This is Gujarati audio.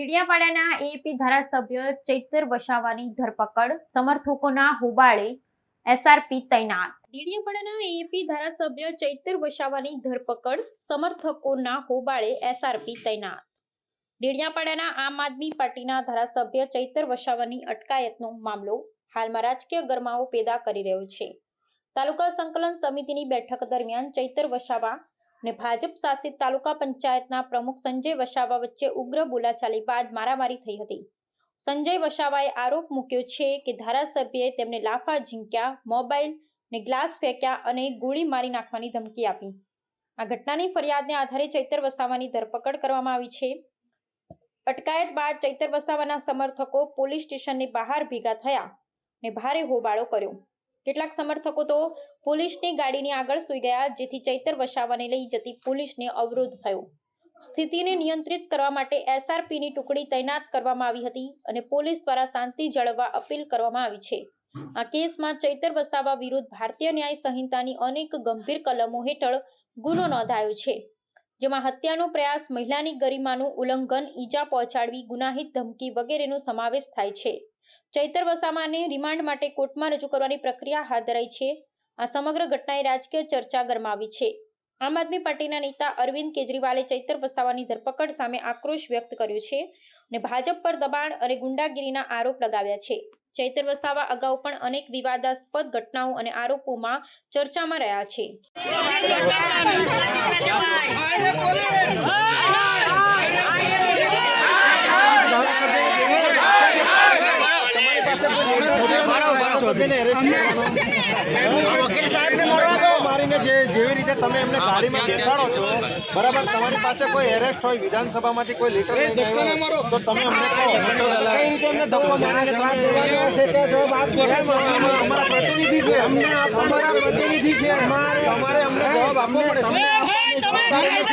ડેડિયાપાડાના એપી ધારાસભ્ય ચૈતર વસાવાની ધરપકડ, સમર્થકોના હોબાળે એસઆરપી તૈનાત। ડેડિયાપાડાના એપી ધારાસભ્ય ચૈતર વસાવાની ધરપકડ, સમર્થકોના હોબાળે એસઆરપી તૈનાત। ડેડિયાપાડાના આમ આદમી પાર્ટીના ધારાસભ્ય ચૈતર વસાવાની અટકાયતનો મામલો હાલમાં રાજકીય ગરમાવો પેદા કરી રહ્યો છે। તાલુકા સંકલન સમિતિની બેઠક દરમિયાન ચૈતર વસાવા ને ભાજપ શાસિત તાલુકા પંચાયતના પ્રમુખ સંજય વસાવા વચ્ચે ઉગ્ર બોલાચાલી બાદ મારામારી થઈ હતી। સંજય વસાવાએ આરોપ મૂક્યો છે કે ધારાસભ્યએ તેમને લાફા ઝીંક્યા, મોબાઈલ ને ગ્લાસ ફેંક્યા અને ગોળી મારી નાખવાની ધમકી આપી। આ ઘટનાની ફરિયાદને આધારે ચૈતર વસાવાની ધરપકડ કરવામાં આવી છે। અટકાયત બાદ ચૈતર વસાવાના સમર્થકો પોલીસ સ્ટેશનની બહાર ભેગા થયા ને ભારે હોબાળો કર્યો। કેટલાક સમર્થકો તો પોલીસની ગાડીની આગળ સૂઈ ગયા, જેથી ચૈતર વસાવાને લઈ જતી પોલીસને અવરોધ થયો। સ્થિતિને નિયંત્રિત કરવા માટે એસઆરપીની ટુકડી તૈનાત કરવામાં આવી હતી અને પોલીસ દ્વારા શાંતિ જાળવવા અપીલ કરવામાં આવી છે। આ કેસમાં ચૈતર વસાવા વિરુદ્ધ ભારતીય ન્યાય સંહિતાની અનેક ગંભીર કલમો હેઠળ ગુનો નોંધાયો છે, જેમાં હત્યાનો પ્રયાસ, મહિલાની ગરિમાનું ઉલ્લંઘન, ઈજા પહોંચાડવી, ગુનાહિત ધમકી વગેરેનો સમાવેશ થાય છે। ચૈતર વસાવાને રિમાન્ડ માટે કોર્ટમાં રજૂ કરવાની પ્રક્રિયા હાથ ધરાઈ છે। આ સમગ્ર ઘટનાએ રાજકીય ચર્ચા ગરમાવી છે। આમ આદમી પાર્ટીના નેતા અરવિંદ કેજરીવાલે ચૈતર વસાવાની ધરપકડ સામે આક્રોશ વ્યક્ત કર્યો છે અને ભાજપ પર દબાણ અને ગુંડાગીરીના આરોપ લગાવ્યા છે। ચૈતર વસાવા અગાઉ પણ અનેક વિવાદાસ્પદ ઘટનાઓ અને આરોપોમાં ચર્ચામાં રહ્યા છે। વકીલ સાહેબને મળવા દો। મારીને જેવી રીતે તમે એમને ગાડીમાં બેસાડો છો, બરાબર, તમારી પાસે કોઈ એરેસ્ટ હોય, વિધાનસભામાંથી કોઈ લેટર લઈને આવ્યો તો તમે અમને કહો, કઈ રીતે એમને ધક્કો મારીને જવાબ દેવાનો હશે તે જવાબ આપજો। અમારા પ્રતિનિધિ છે, અમારા પ્રતિનિધિ છે, તમારે અમને જવાબ આપવો પડે।